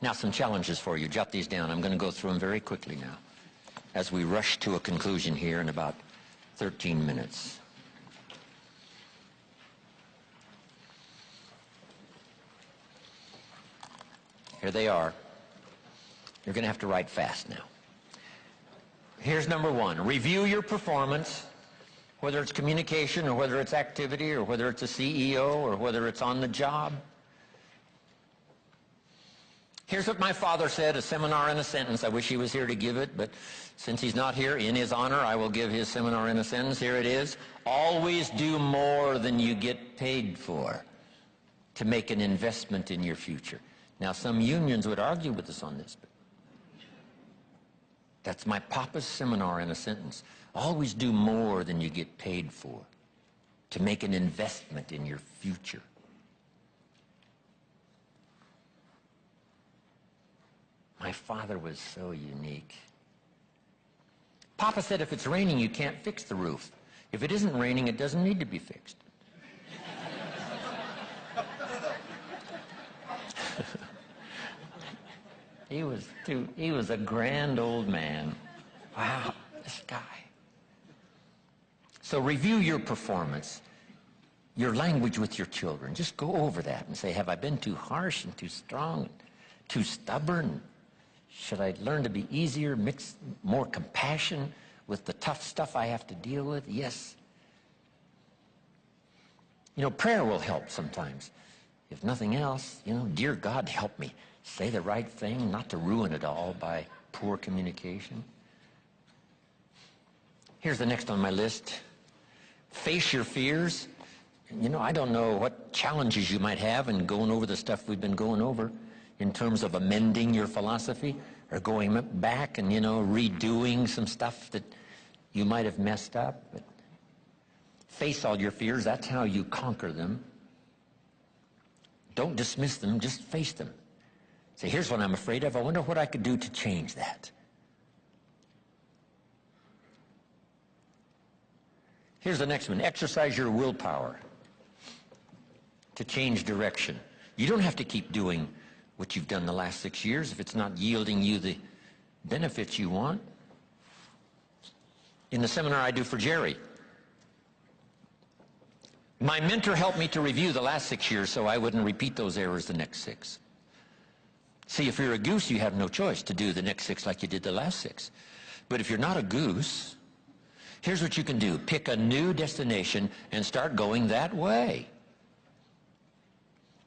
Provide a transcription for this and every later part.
Now, some challenges for you. Jot these down. I'm going to go through them very quickly now as we rush to a conclusion here in about 13 minutes. Here they are. You're going to have to write fast now. Here's number one. Review your performance, whether it's communication or whether it's activity or whether it's a CEO or whether it's on the job. Here's what my father said, a seminar in a sentence. I wish he was here to give it, but since he's not here, in his honor, I will give his seminar in a sentence. Here it is. Always do more than you get paid for to make an investment in your future. Now, some unions would argue with us on this, but that's my papa's seminar in a sentence. Always do more than you get paid for to make an investment in your future. My father was so unique. Papa said if it's raining, you can't fix the roof. If it isn't raining, it doesn't need to be fixed. He was a grand old man. Wow, this guy. So review your performance, your language with your children. Just go over that and say, have I been too harsh and too strong, too stubborn? Should I learn to be easier, mix more compassion with the tough stuff I have to deal with? Yes. You know, prayer will help sometimes. If nothing else, you know, dear God, help me say the right thing, not to ruin it all by poor communication. Here's the next on my list. Face your fears. You know, I don't know what challenges you might have in going over the stuff we've been going over in terms of amending your philosophy or going back and, you know, redoing some stuff that you might have messed up. But face all your fears. That's how you conquer them. Don't dismiss them. Just face them. Say, here's what I'm afraid of. I wonder what I could do to change that. Here's the next one. Exercise your willpower to change direction. You don't have to keep doing what you've done the last 6 years if it's not yielding you the benefits you want. In the seminar I do for Jerry, my mentor helped me to review the last 6 years so I wouldn't repeat those errors the next 6. See, if you're a goose, you have no choice to do the next 6 like you did the last 6. But if you're not a goose, here's what you can do. Pick a new destination and start going that way.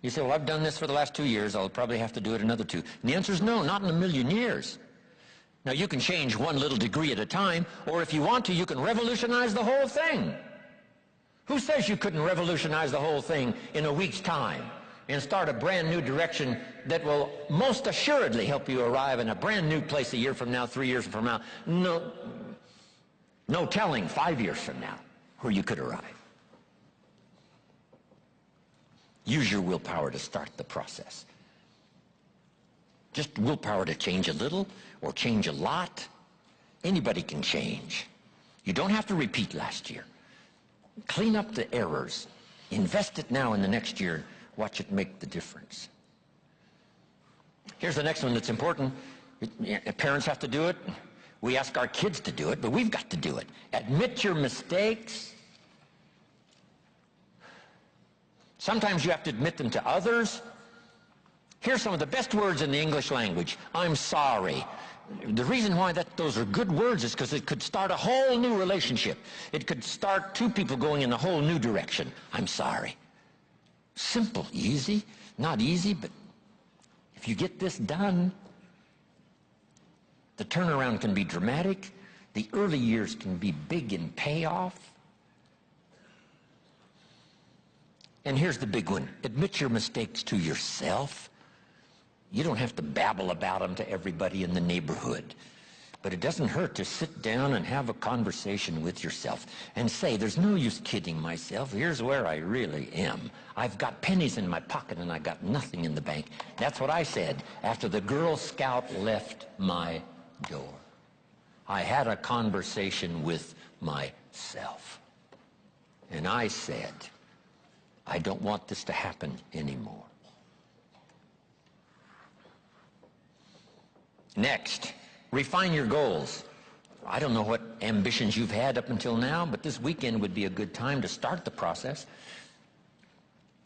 You say, well, I've done this for the last 2 years. I'll probably have to do it another 2. And the answer is no, not in a million years. Now, you can change one little degree at a time, or if you want to, you can revolutionize the whole thing. Who says you couldn't revolutionize the whole thing in a week's time and start a brand new direction that will most assuredly help you arrive in a brand new place a year from now, 3 years from now? No telling 5 years from now where you could arrive. Use your willpower to start the process. Just willpower to change a little or change a lot. Anybody can change. You don't have to repeat last year. Clean up the errors. Invest it now in the next year. Watch it make the difference. Here's the next one that's important. Parents have to do it. We ask our kids to do it, but we've got to do it. Admit your mistakes. Sometimes you have to admit them to others. Here's some of the best words in the English language. I'm sorry. The reason why those are good words is because it could start a whole new relationship. It could start 2 people going in a whole new direction. I'm sorry. Simple, easy. Not easy, but if you get this done, the turnaround can be dramatic. The early years can be big in payoff. And here's the big one. Admit your mistakes to yourself. You don't have to babble about them to everybody in the neighborhood. But it doesn't hurt to sit down and have a conversation with yourself and say, there's no use kidding myself. Here's where I really am. I've got pennies in my pocket and I got nothing in the bank. That's what I said after the Girl Scout left my door. I had a conversation with myself. And I said, I don't want this to happen anymore. Next, refine your goals. I don't know what ambitions you've had up until now, but this weekend would be a good time to start the process.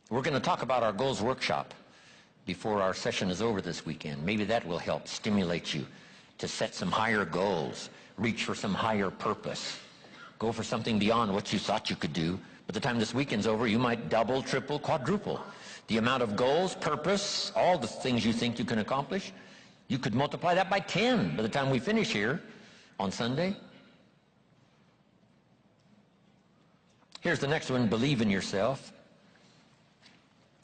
We're going to talk about our goals workshop before our session is over this weekend. Maybe that will help stimulate you to set some higher goals, reach for some higher purpose, go for something beyond what you thought you could do. By the time this weekend's over, you might double, triple, quadruple the amount of goals, purpose, all the things you think you can accomplish. You could multiply that by 10 by the time we finish here on Sunday. Here's the next one, believe in yourself.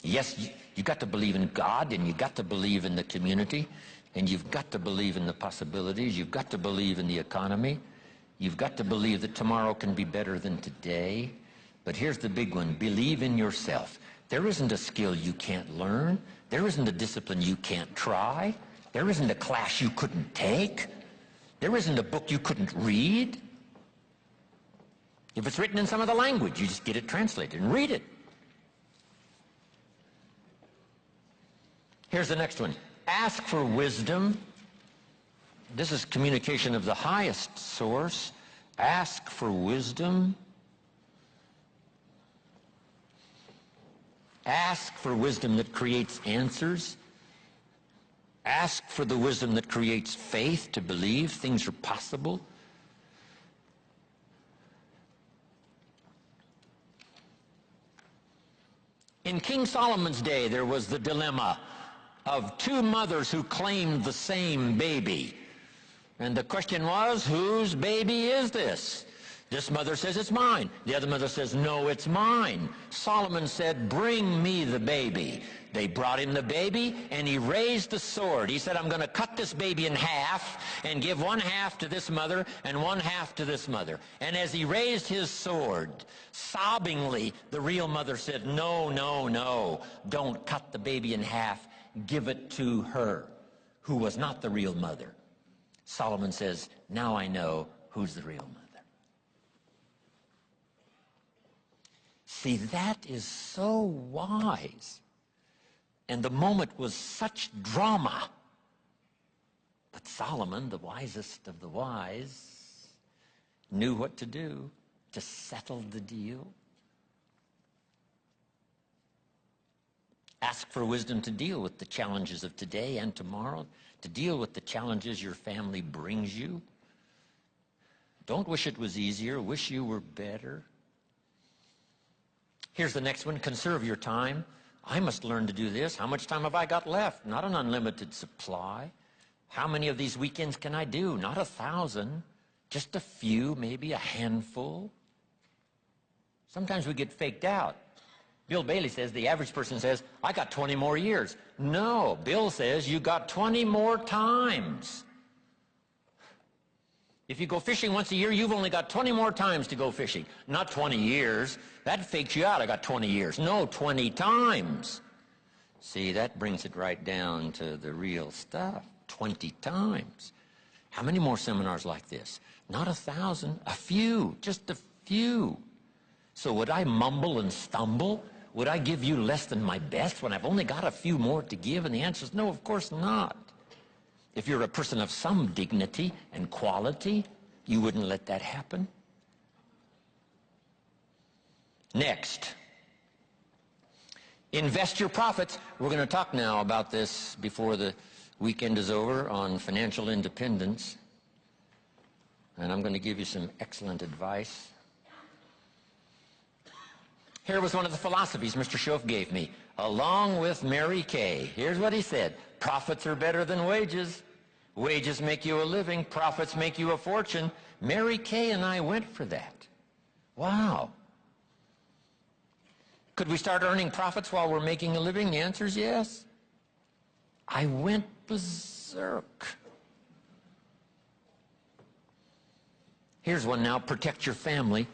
Yes, you got to believe in God, and you got to believe in the community, and you've got to believe in the possibilities. You've got to believe in the economy. You've got to believe that tomorrow can be better than today. But here's the big one, believe in yourself. There isn't a skill you can't learn. There isn't a discipline you can't try. There isn't a class you couldn't take. There isn't a book you couldn't read. If it's written in some other language, you just get it translated and read it. Here's the next one. Ask for wisdom. This is communication of the highest source. Ask for wisdom. Ask for wisdom that creates answers. Ask for the wisdom that creates faith to believe things are possible. In King Solomon's day, there was the dilemma of two mothers who claimed the same baby. And the question was, whose baby is this? This mother says, it's mine. The other mother says, no, it's mine. Solomon said, bring me the baby. They brought him the baby, and he raised the sword. He said, I'm going to cut this baby in half and give one half to this mother and one half to this mother. And as he raised his sword, sobbingly, the real mother said, no, no, no, don't cut the baby in half. Give it to her, who was not the real mother. Solomon says, now I know who's the real mother. See, that is so wise. And the moment was such drama. But Solomon, the wisest of the wise, knew what to do to settle the deal. Ask for wisdom to deal with the challenges of today and tomorrow, to deal with the challenges your family brings you. Don't wish it was easier. Wish you were better. Here's the next one. Conserve your time. I must learn to do this. How much time have I got left? Not an unlimited supply. How many of these weekends can I do? Not 1,000. Just a few, maybe a handful. Sometimes we get faked out. Bill Bailey says, the average person says, I got 20 more years. No, Bill says, you got 20 more times. If you go fishing once a year, you've only got 20 more times to go fishing. Not 20 years. That fakes you out. I got 20 years. No, 20 times. See, that brings it right down to the real stuff. 20 times. How many more seminars like this? Not 1,000. A few. Just a few. So would I mumble and stumble? Would I give you less than my best when I've only got a few more to give? And the answer is no, of course not. If you're a person of some dignity and quality, you wouldn't let that happen. Next, invest your profits. We're going to talk now about this before the weekend is over on financial independence. And I'm going to give you some excellent advice. Here was one of the philosophies Mr. Schoaf gave me, along with Mary Kay. Here's what he said. Profits are better than wages. Wages make you a living. Profits make you a fortune. Mary Kay and I went for that. Wow. Could we start earning profits while we're making a living? The answer is yes. I went berserk. Here's one now. Protect your family.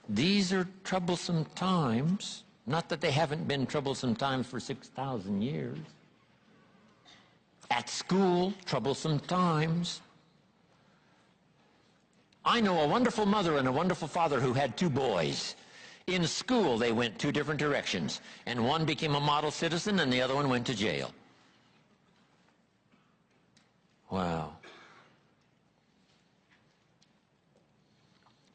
These are troublesome times. Not that they haven't been troublesome times for 6,000 years. At school, troublesome times. I know a wonderful mother and a wonderful father who had two boys. In school, they went two different directions, and one became a model citizen and the other one went to jail. Wow.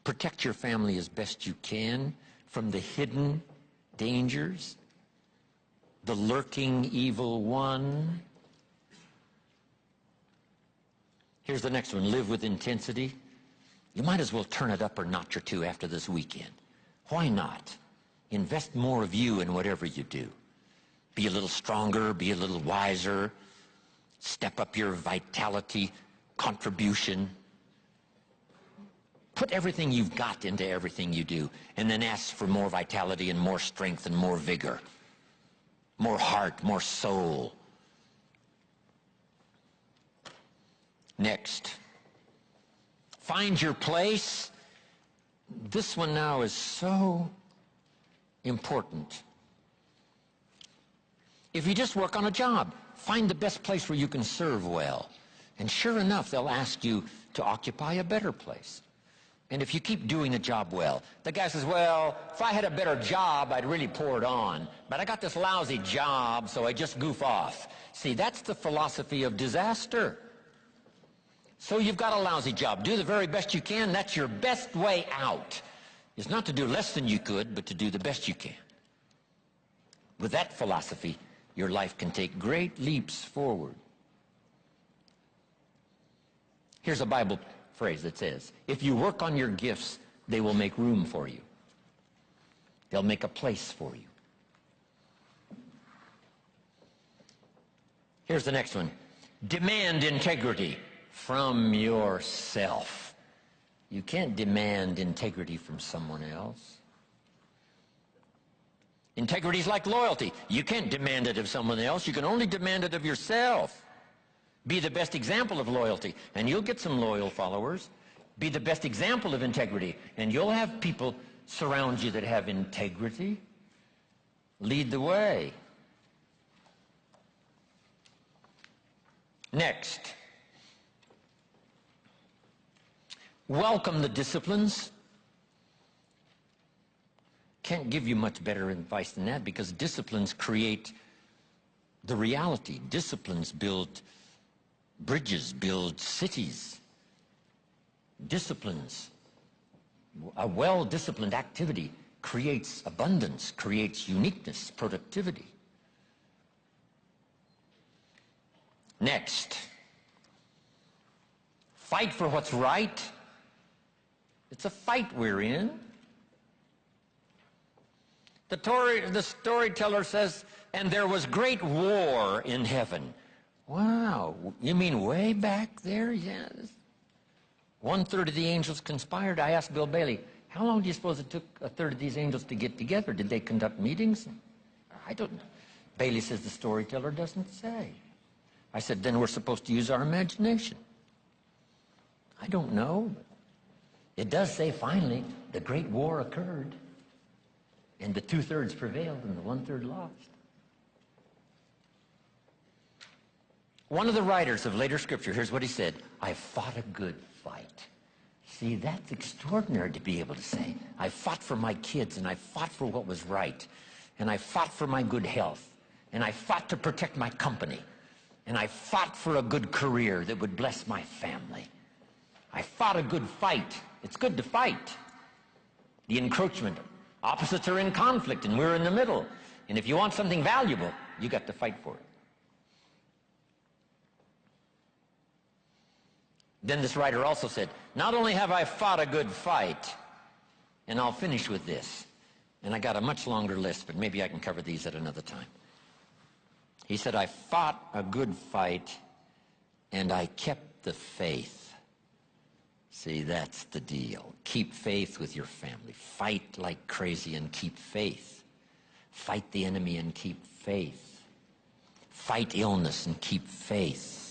Protect your family as best you can from the hidden dangers, the lurking evil one. Here's the next one. Live with intensity. You might as well turn it up a notch or two after this weekend. Why not? Invest more of you in whatever you do. Be a little stronger, be a little wiser. Step up your vitality, contribution. Put everything you've got into everything you do, and then ask for more vitality and more strength and more vigor, more heart, more soul. Next, find your place. This one now is so important. If you just work on a job, find the best place where you can serve well. And sure enough, they'll ask you to occupy a better place. And if you keep doing a job well, the guy says, well, if I had a better job, I'd really pour it on. But I got this lousy job, so I just goof off. See, that's the philosophy of disaster. So you've got a lousy job. Do the very best you can. That's your best way out. It's not to do less than you could, but to do the best you can. With that philosophy, your life can take great leaps forward. Here's a Bible phrase that says, if you work on your gifts, they will make room for you. They'll make a place for you. Here's the next one. Demand integrity from yourself. You can't demand integrity from someone else. Integrity is like loyalty. You can't demand it of someone else. You can only demand it of yourself. Be the best example of loyalty, and you'll get some loyal followers. Be the best example of integrity, and you'll have people surround you that have integrity. Lead the way. Next, welcome the disciplines. Can't give you much better advice than that, because disciplines create the reality. Disciplines build bridges, build cities. Disciplines, a well-disciplined activity creates abundance, creates uniqueness, productivity. Next, fight for what's right. It's a fight we're in. The storyteller says, and there was great war in heaven. Wow, you mean way back there? Yes. 1/3 of the angels conspired. I asked Bill Bailey, how long do you suppose it took 1/3 of these angels to get together? Did they conduct meetings? I don't know. Bailey says the storyteller doesn't say. I said, then we're supposed to use our imagination. I don't know. It does say finally the great war occurred, and the 2/3 prevailed and the 1/3 lost. One of the writers of later scripture, here's what he said, I fought a good fight. See, that's extraordinary to be able to say. I fought for my kids, and I fought for what was right, and I fought for my good health, and I fought to protect my company, and I fought for a good career that would bless my family. I fought a good fight. It's good to fight. The encroachment. Opposites are in conflict, and we're in the middle. And if you want something valuable, you got to fight for it. Then this writer also said, not only have I fought a good fight, and I'll finish with this, and I got a much longer list, but maybe I can cover these at another time. He said, I fought a good fight, and I kept the faith. See, that's the deal. Keep faith with your family. Fight like crazy and keep faith. Fight the enemy and keep faith. Fight illness and keep faith.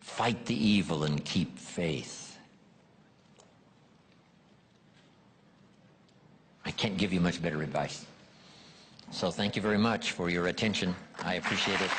Fight the evil and keep faith. I can't give you much better advice. So thank you very much for your attention. I appreciate it.